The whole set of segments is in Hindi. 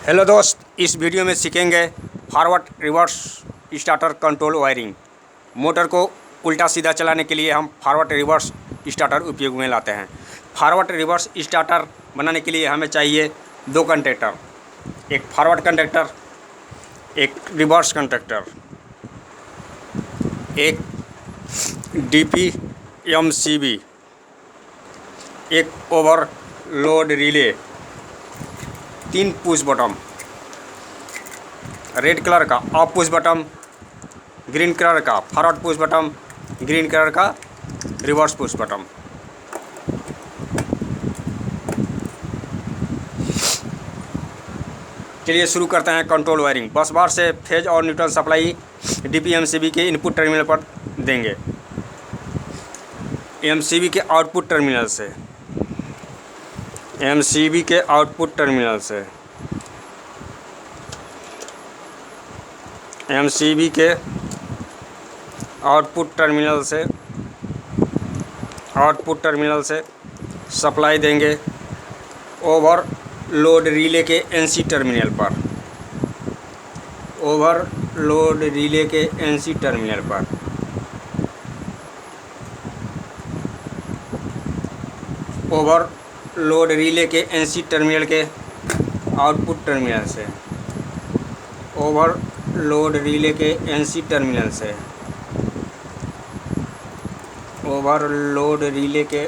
हेलो दोस्त, इस वीडियो में सीखेंगे forward reverse starter control wiring. Motor को उल्टा सीधा चलाने के लिए हम फॉरवर्ड रिवर्स स्टार्टर उपयोग में लाते हैं। फॉरवर्ड रिवर्स स्टार्टर बनाने के लिए हमें चाहिए दो कंडक्टर, एक फॉरवर्ड कंडक्टर, एक रिवर्स कंडक्टर, एक DPMCB, एक overload relay, 3 push button, red colour का off push button, green colour का forward push button, green colour का रिवर्स पुश बटन। चलिए शुरू करते हैं कंट्रोल वायरिंग। बस बार से फेज और न्यूट्रल सप्लाई DPMCB के इनपुट टर्मिनल पर देंगे। MCB के आउटपुट टर्मिनल से, MCB के आउटपुट टर्मिनल से, MCB के आउटपुट टर्मिनल से सप्लाई देंगे ओवरलोड रिले के NC टर्मिनल पर, ओवरलोड रिले के NC टर्मिनल पर। ओवरलोड रिले के NC टर्मिनल के आउटपुट टर्मिनल से, ओवरलोड रिले के NC टर्मिनल से, ओवरलोड रिले के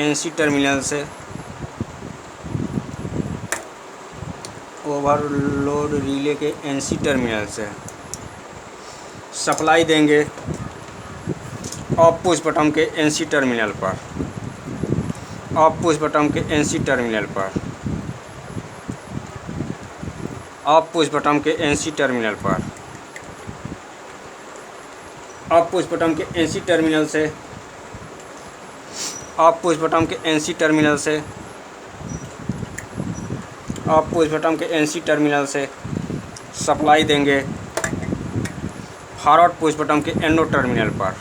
NC टर्मिनल से, ओवरलोड रिले के NC टर्मिनल से सप्लाई देंगे ऑफ पुश बटन के NC टर्मिनल पर, ऑफ पुश बटन के NC टर्मिनल पर, ऑफ पुश बटन के NC टर्मिनल पर, ऑफ पुश बटन के NC टर्मिनल से, ऑफ पुश बटन के NC टर्मिनल से, ऑफ पुश बटन के NC टर्मिनल से सप्लाई देंगे फॉरवर्ड पुश बटन के NO टर्मिनल पर,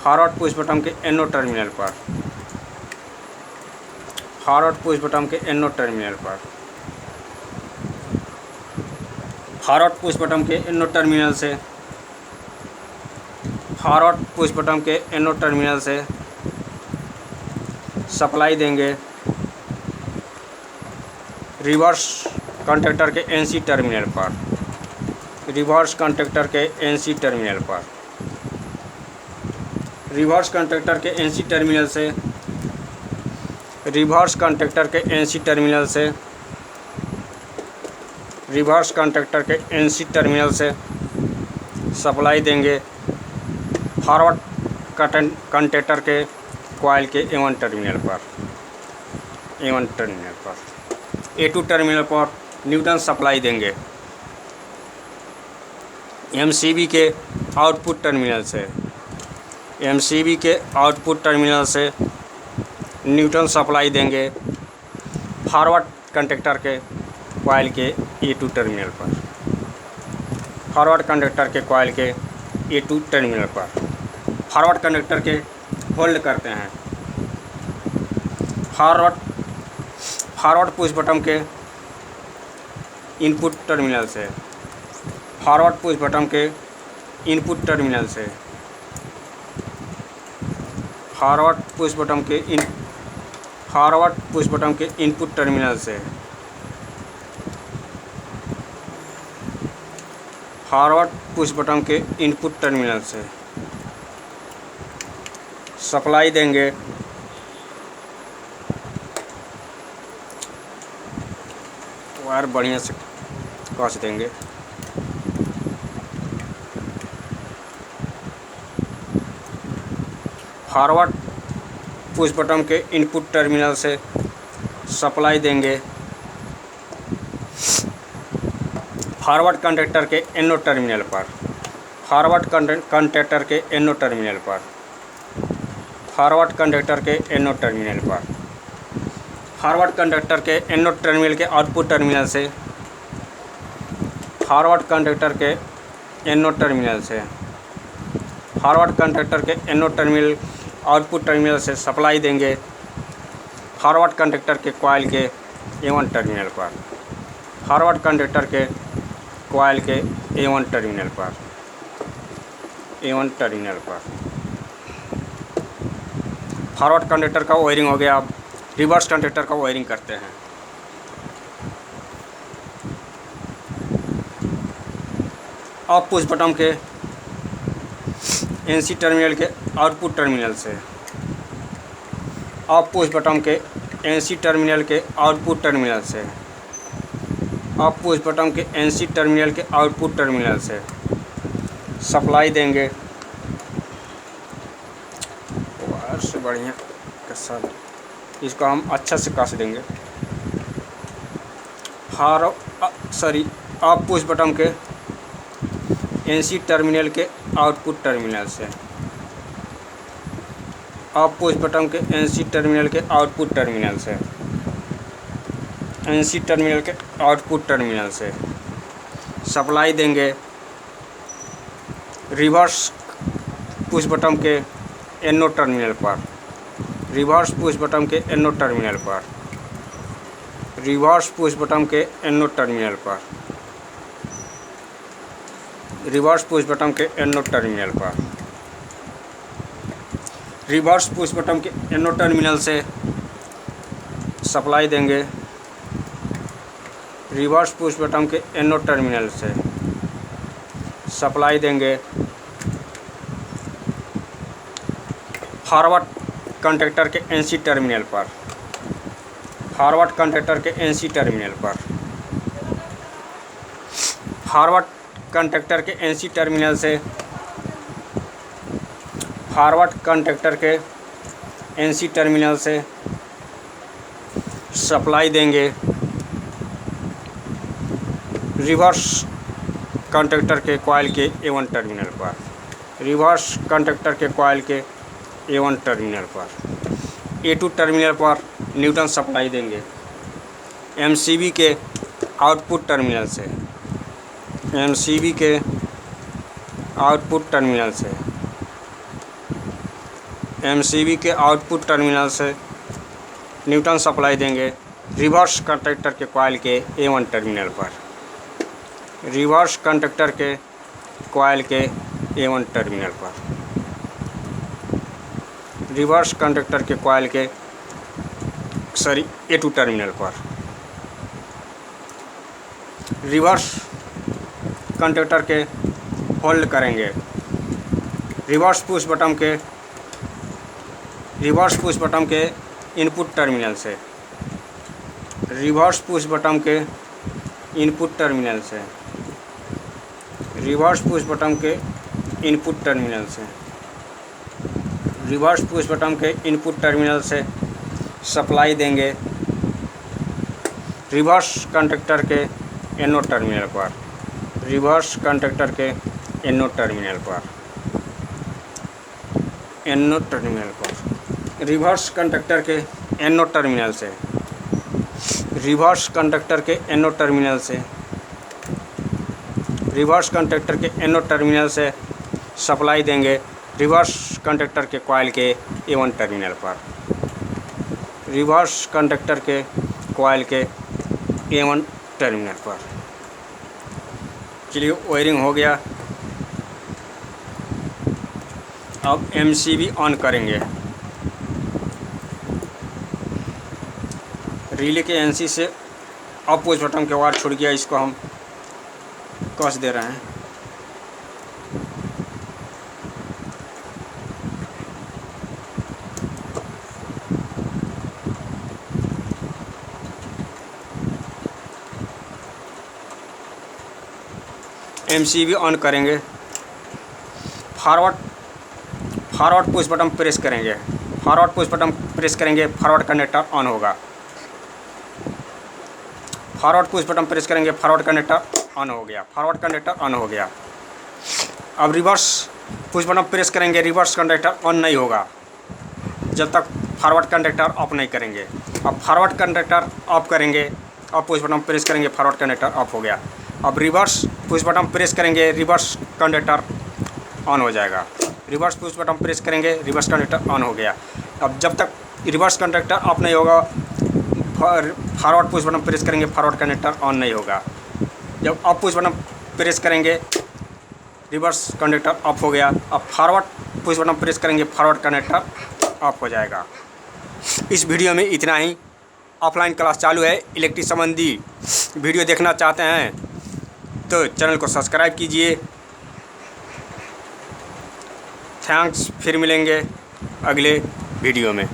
फॉरवर्ड पुश बटन के NO टर्मिनल पर, फॉरवर्ड पुश बटन के NO टर्मिनल पर, फॉरवर्ड पुश बटन के NO टर्मिनल से, फॉरवर्ड पुश बटन के NO टर्मिनल से सप्लाई देंगे रिवर्स कंडक्टर के NC टर्मिनल पर, रिवर्स कंडक्टर के NC टर्मिनल पर, रिवर्स कंडक्टर के NC टर्मिनल से, रिवर्स कंडक्टर के NC टर्मिनल से, रिवर्स कंडक्टर के NC टर्मिनल से सप्लाई देंगे फॉरवर्ड कंडक्टर के कॉइल के A1 टर्मिनल पर, A1 टर्मिनल पर। A2 टर्मिनल पर न्यूट्रल सप्लाई देंगे MCB के आउटपुट टर्मिनल से, MCB के आउटपुट टर्मिनल से न्यूट्रल सप्लाई देंगे फॉरवर्ड कंडक्टर के कॉइल के A2 टर्मिनल पर, फॉरवर्ड कंडक्टर के कॉइल के A2 टर्मिनल पर। फॉरवर्ड कंडक्टर के होल्ड करते हैं, फॉरवर्ड पुश बटन के इनपुट टर्मिनल से, फॉरवर्ड पुश बटन के इनपुट टर्मिनल से, फॉरवर्ड पुश बटन के फॉरवर्ड पुश बटन के इनपुट टर्मिनल से, फॉरवर्ड पुश बटन के इनपुट टर्मिनल से सप्लाई देंगे वायर बढ़िया से कस देंगे फॉरवर्ड पुश बटन के इनपुट टर्मिनल से सप्लाई देंगे फॉरवर्ड कंडक्टर के NO टर्मिनल पर, फॉरवर्ड कंडक्टर के NO टर्मिनल पर, फॉरवर्ड कंडक्टर के NO टर्मिनल पर, फॉरवर्ड कंडक्टर के NO टर्मिनल के आउटपुट टर्मिनल से, फॉरवर्ड कंडक्टर के NO टर्मिनल से, फॉरवर्ड कंडक्टर के NO टर्मिनल आउटपुट टर्मिनल से सप्लाई देंगे फॉरवर्ड कंडक्टर के कॉइल के A1 टर्मिनल पर, फॉरवर्ड कंडक्टर के कॉइल के A1 टर्मिनल पर, A1 टर्मिनल पर फॉरवर्ड कंडक्टर का वायरिंग हो गया। अब रिवर्स कंडक्टर का वायरिंग करते हैं। ऑफ पुश बटन के NC टर्मिनल के आउटपुट टर्मिनल से, ऑफ पुश बटन के NC टर्मिनल के आउटपुट टर्मिनल से, ऑफ पुश बटन के NC टर्मिनल के आउटपुट टर्मिनल से सप्लाई देंगे। वायर से बढ़िया कसा, इसको हम अच्छा से कस देंगे। ऑफ पुश बटन के NC टर्मिनल के आउटपुट टर्मिनल से, ऑफ पुश बटन के NC टर्मिनल के आउटपुट टर्मिनल से, NC टर्मिनल के आउटपुट टर्मिनल से सप्लाई देंगे। रिवर्स पुश बटन के NO टर्मिनल पर, रिवर्स पुश बटन के NO टर्मिनल पर, रिवर्स पुश बटन के NO टर्मिनल पर, रिवर्स पुश बटन के NO टर्मिनल पर, रिवर्स पुश बटन के NO टर्मिनल से सप्लाई देंगे। रिवर्स पुश बटन के NO टर्मिनल से सप्लाई देंगे। फॉरवर्ड कंडक्टर के NC टर्मिनल पर, फॉरवर्ड कंडक्टर के NC टर्मिनल पर, फॉरवर्ड कंडक्टर के NC टर्मिनल से, फॉरवर्ड कंडक्टर के NC टर्मिनल से सप्लाई देंगे। रिवर्स कंडक्टर के कॉइल के A1 टर्मिनल पर, रिवर्स कंडक्टर के कॉइल के A1 टर्मिनल पर, A2 टर्मिनल पर न्यूट्रल सप्लाई देंगे। MCB के आउटपुट टर्मिनल से, MCB के आउटपुट टर्मिनल से, MCB के आउटपुट टर्मिनल से न्यूट्रल सप्लाई देंगे। रिवर्स कंडक्टर के कॉइल के A1 टर्मिनल पर, रिवर्स कंडक्टर के कॉइल के A1 टर्मिनल पर, रिवर्स कंडक्टर के कॉइल के A2 टर्मिनल पर, रिवर्स कंडक्टर के होल्ड करेंगे। रिवर्स पुश बटन के इनपुट टर्मिनल से, रिवर्स पुश बटन के इनपुट टर्मिनल से, रिवर्स पुश बटन के इनपुट टर्मिनल से, रिवर्स पुश बटन के इनपुट टर्मिनल से सप्लाई देंगे। रिवर्स कंडक्टर के NO टर्मिनल पर, रिवर्स कंडक्टर के NO टर्मिनल पर, NO टर्मिनल पर, रिवर्स कंडक्टर के NO टर्मिनल से, रिवर्स कंडक्टर के NO टर्मिनल से, रिवर्स कंडक्टर के NO टर्मिनल से सप्लाई देंगे। रिवर्स कंडक्टर के कॉइल के A1 टर्मिनल पर, रिवर्स कंडक्टर के कॉइल के A1 टर्मिनल पर। चलिए वायरिंग हो गया। अब MCB ऑन करेंगे। रिले के NC से अप पुश बटन के वायर छूट गया, इसको हम कस दे रहे हैं। MCB ऑन करेंगे। फॉरवर्ड पुश बटन प्रेस करेंगे। फॉरवर्ड पुश बटन प्रेस करेंगे, फॉरवर्ड कंडक्टर ऑन होगा। फॉरवर्ड पुश बटन प्रेस करेंगे, फॉरवर्ड कंडक्टर ऑन हो गया। फॉरवर्ड कंडक्टर ऑन हो गया। अब रिवर्स पुश बटन प्रेस करेंगे, रिवर्स कंडक्टर ऑन नहीं होगा जब तक फॉरवर्ड कंडक्टर ऑफ नहीं करेंगे। अब फॉरवर्ड कंडक्टर ऑफ करेंगे, अब पुश बटन प्रेस करेंगे, फॉरवर्ड कंडक्टर ऑफ हो गया। अब रिवर्स पुश बटन प्रेस करेंगे, रिवर्स कंडक्टर ऑन हो जाएगा। रिवर्स पुश बटन प्रेस करेंगे, रिवर्स कंडक्टर ऑन हो गया। अब जब तक रिवर्स कंडक्टर ऑफ नहीं होगा, फॉरवर्ड पुश बटन प्रेस करेंगे फॉरवर्ड कनेक्टर ऑन नहीं होगा। जब अप पुश बटन प्रेस करेंगे रिवर्स कनेक्टर ऑफ हो गया। अब फॉरवर्ड पुश बटन प्रेस करेंगे फॉरवर्ड कनेक्टर ऑफ हो जाएगा। इस वीडियो में इतना ही। ऑफलाइन क्लास चालू है। इलेक्ट्रिक संबंधी वीडियो देखना चाहते हैं तो चैनल को सब्सक्राइब कीजिए। थैंक्स। फिर मिलेंगे अगले वीडियो में।